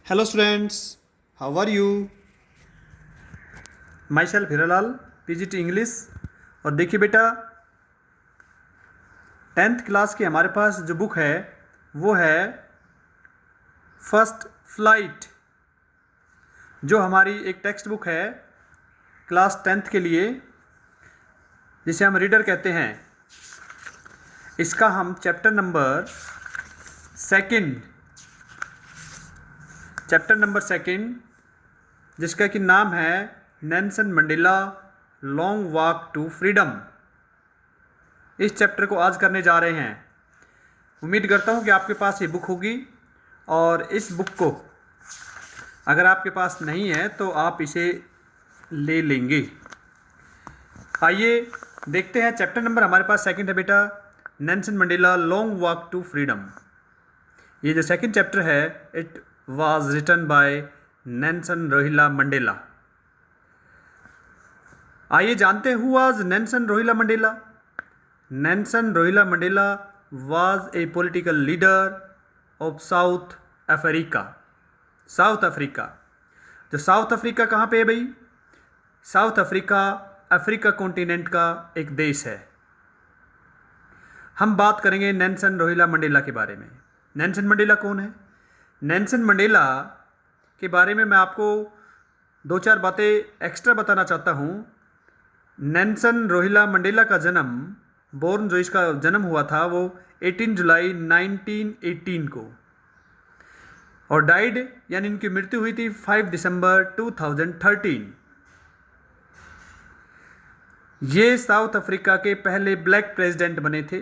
Hello students, how are you? Myself Hiralal, PGT English. और देखिए बेटा, 10th क्लास की हमारे पास जो बुक है वो है फर्स्ट फ्लाइट, जो हमारी एक टेक्स्ट बुक है क्लास 10th के लिए, जिसे हम रीडर कहते हैं। इसका हम चैप्टर नंबर सेकंड, जिसका कि नाम है Nelson Mandela long walk to freedom, इस चैप्टर को आज करने जा रहे हैं। उम्मीद करता हूँ कि आपके पास ये बुक होगी, और इस बुक को अगर आपके पास नहीं है तो आप इसे ले लेंगे। आइए देखते हैं, चैप्टर नंबर हमारे पास सेकंड है बेटा, Nelson Mandela long walk to freedom. ये जो सेकंड चैप्टर है, it was written by Nelson Rolihlahla Mandela. आइए जानते हैं who was Nelson Rolihlahla Mandela. Nelson Rolihlahla Mandela was a political leader of South Africa. जो South Africa कहाँ पे है भाई? साउथ अफ्रीका अफ्रीका कॉन्टिनेंट का एक देश है। हम बात करेंगे नेल्सन रोहिला मंडेला के बारे में। नेल्सन मंडेला कौन है? नेल्सन मंडेला के बारे में मैं आपको दो चार बातें एक्स्ट्रा बताना चाहता हूँ। नेल्सन रोहिला मंडेला का जो इसका जन्म हुआ था वो 18 जुलाई 1918 को, और डाइड यानी इनकी मृत्यु हुई थी 5 दिसंबर 2013। ये साउथ अफ्रीका के पहले ब्लैक प्रेसिडेंट बने थे,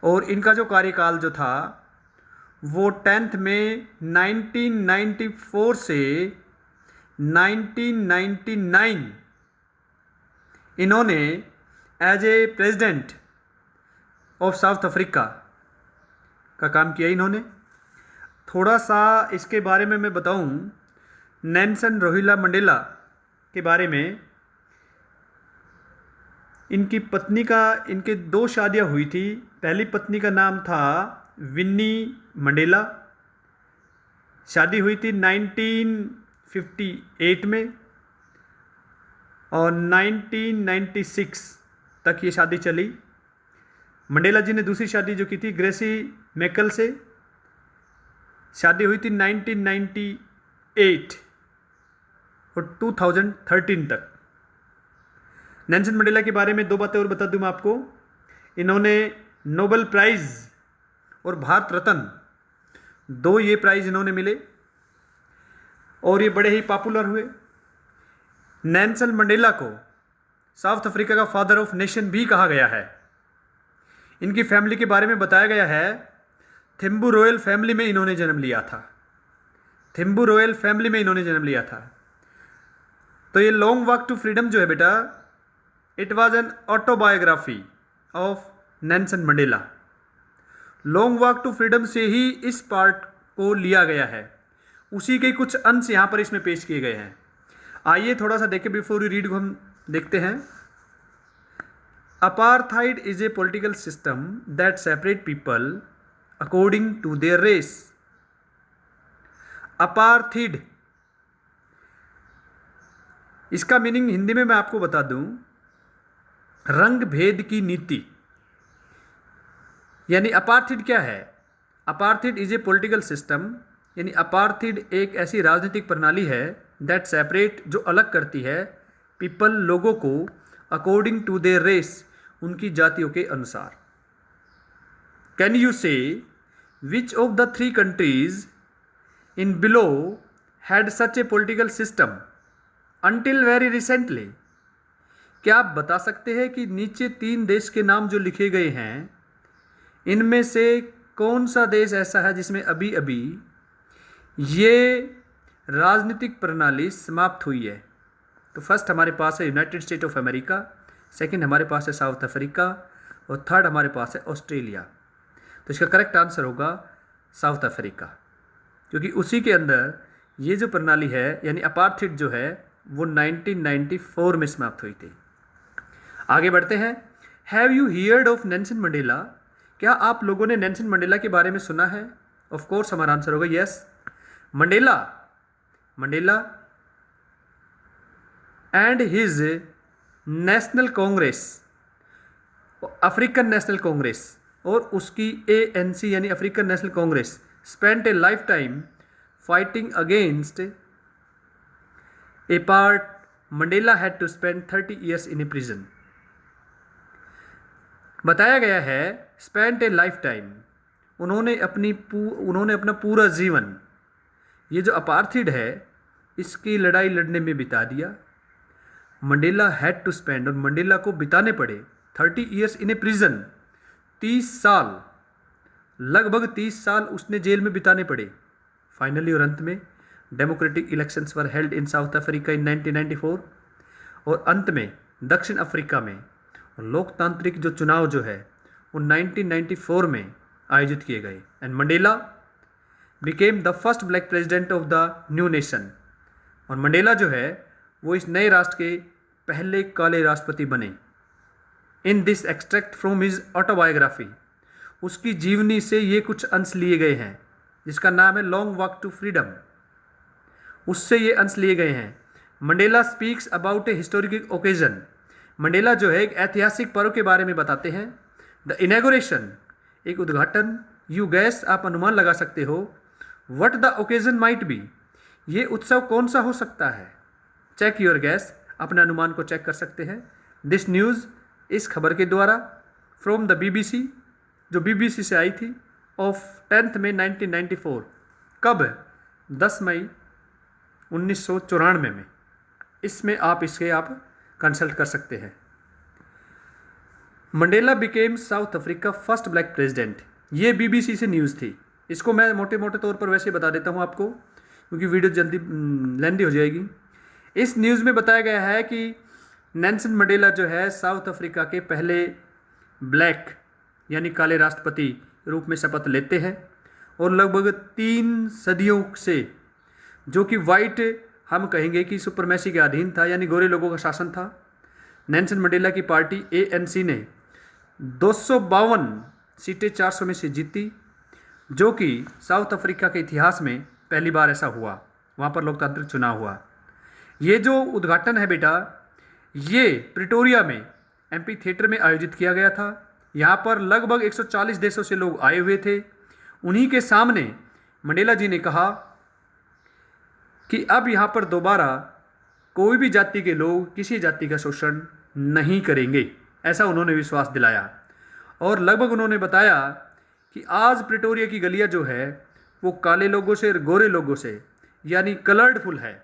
और इनका जो कार्यकाल जो था वो 10 में 1994 से 1999 इन्होंने as a president of South Africa का काम किया इन्होंने। थोड़ा सा इसके बारे में मैं बताऊं, नेल्सन रोहिला मंडेला के बारे में। इनके दो शादियां हुई थी। पहली पत्नी का नाम था विन्नी मंडेला, शादी हुई थी 1958 में, और 1996 तक ये शादी चली। मंडेला जी ने दूसरी शादी जो की थी ग्रेसी मैकल से, शादी हुई थी 1998 और 2013 तक। नेल्सन मंडेला के बारे में दो बातें और बता दूं मैं आपको। इन्होंने नोबेल प्राइज़ और भारत रत्न, दो ये प्राइज़ इन्होंने मिले, और ये बड़े ही पॉपुलर हुए। नेल्सन मंडेला को साउथ अफ्रीका का फादर ऑफ नेशन भी कहा गया है। इनकी फैमिली के बारे में बताया गया है, थिम्बू रॉयल फैमिली में इन्होंने जन्म लिया था। तो ये लॉन्ग वॉक टू फ्रीडम जो है बेटा, it was an autobiography of Nelson Mandela. Long walk to freedom से ही इस पार्ट को लिया गया है, उसी के कुछ अंश यहाँ पर इसमें पेश किए गए हैं। आइए थोड़ा सा देखें, बिफोर यू रीड को हम देखते हैं। Apartheid is a political system that separate people according to their race. Apartheid, इसका मीनिंग हिंदी में मैं आपको बता दूं, रंग भेद की नीति। यानी अपार्थिड क्या है? अपार्थिड इज ए पॉलिटिकल सिस्टम, यानी अपार्थिड एक ऐसी राजनीतिक प्रणाली है दैट सेपरेट, जो अलग करती है, पीपल, लोगों को, अकॉर्डिंग टू देयर रेस, उनकी जातियों के अनुसार। कैन यू से which of the 3 countries in below had such A political system until very recently? क्या आप बता सकते हैं कि नीचे 3 देश के नाम जो लिखे गए हैं, इनमें से कौन सा देश ऐसा है जिसमें अभी अभी ये राजनीतिक प्रणाली समाप्त हुई है? तो फर्स्ट हमारे पास है United state of America, second हमारे पास है साउथ अफ्रीका, और थर्ड हमारे पास है ऑस्ट्रेलिया। तो इसका करेक्ट आंसर होगा साउथ अफ्रीका, क्योंकि उसी के अंदर ये जो प्रणाली है, यानी अपार्थिड जो है, वो 1994 में समाप्त हुई थी। आगे बढ़ते हैं। Have you heard of Nelson Mandela? क्या आप लोगों ने नेल्सन मंडेला के बारे में सुना है? ऑफ कोर्स हमारा आंसर होगा yes. Mandela and his national congress, African national congress और उसकी ANC यानी African national congress spent a life time fighting against apart. Mandela had to spend 30 years in a prison. बताया गया है spent a life time, उन्होंने अपना पूरा जीवन ये जो अपार्थिड है इसकी लड़ाई लड़ने में बिता दिया। मंडेला हैड टू स्पेंड, और मंडेला को बिताने पड़े 30 years इन ए प्रिजन, 30 साल, लगभग 30 साल उसने जेल में बिताने पड़े। फाइनली और अंत में democratic elections were held in south Africa in 1994, और अंत में दक्षिण अफ्रीका में लोकतांत्रिक जो चुनाव जो है वो 1994 में आयोजित किए गए। And Mandela became the first black president of the new nation, और मंडेला जो है वो इस नए राष्ट्र के पहले काले राष्ट्रपति बने। In this extract from his autobiography, उसकी जीवनी से ये कुछ अंश लिए गए हैं जिसका नाम है लॉन्ग वॉक टू फ्रीडम, उससे ये अंश लिए गए हैं। Mandela speaks about A historic occasion, Mandela जो है एक ऐतिहासिक पर्व के बारे में बताते हैं। द इनॉग्रेशन, एक उद्घाटन। यू गैस, आप अनुमान लगा सकते हो। What the occasion might be, ये उत्सव कौन सा हो सकता है। चेक योर गैस, अपने अनुमान को चेक कर सकते हैं। दिस न्यूज़, इस खबर के द्वारा, फ्रॉम द BBC, जो BBC से आई थी, ऑफ 10 मई 1994। कब? 10 मई 1994 में। इसमें आप कंसल्ट कर सकते हैं। Mandela became south Africa first black president, ये BBC से न्यूज़ थी। इसको मैं मोटे मोटे तौर पर वैसे बता देता हूँ आपको, क्योंकि वीडियो जल्दी लेंदी हो जाएगी। इस न्यूज़ में बताया गया है कि नेल्सन मंडेला जो है साउथ अफ्रीका के पहले ब्लैक यानी काले राष्ट्रपति रूप में शपथ लेते हैं, और लगभग 3 सदियों से जो कि वाइट हम कहेंगे कि सुपरमेसी के अधीन था, यानी गोरे लोगों का शासन था। नेल्सन मंडेला की पार्टी ANC ने 252 सीटें 400 में से जीती, जो कि साउथ अफ्रीका के इतिहास में पहली बार ऐसा हुआ। वहाँ पर लोकतांत्रिक चुनाव हुआ। ये जो उद्घाटन है बेटा, ये प्रिटोरिया में MP थिएटर में आयोजित किया गया था। यहाँ पर लगभग 140 देशों से लोग आए हुए थे। उन्हीं के सामने मंडेला जी ने कहा कि अब यहाँ पर दोबारा कोई भी जाति के लोग किसी जाति का शोषण नहीं करेंगे, ऐसा उन्होंने विश्वास दिलाया। और लगभग उन्होंने बताया कि आज प्रिटोरिया की गलियाँ जो है वो काले लोगों से और गोरे लोगों से यानी कलर्डफुल है,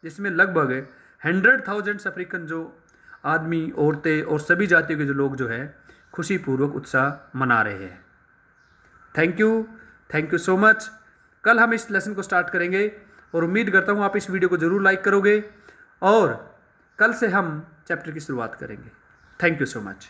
जिसमें लगभग 100,000 अफ्रीकन जो आदमी, औरतें और सभी जातियों के जो लोग जो है खुशीपूर्वक उत्साह मना रहे हैं। Thank you so much. कल हम इस लेसन को स्टार्ट करेंगे और उम्मीद करता हूँ आप इस वीडियो को ज़रूर लाइक करोगे, और कल से हम चैप्टर की शुरुआत करेंगे। Thank you so much.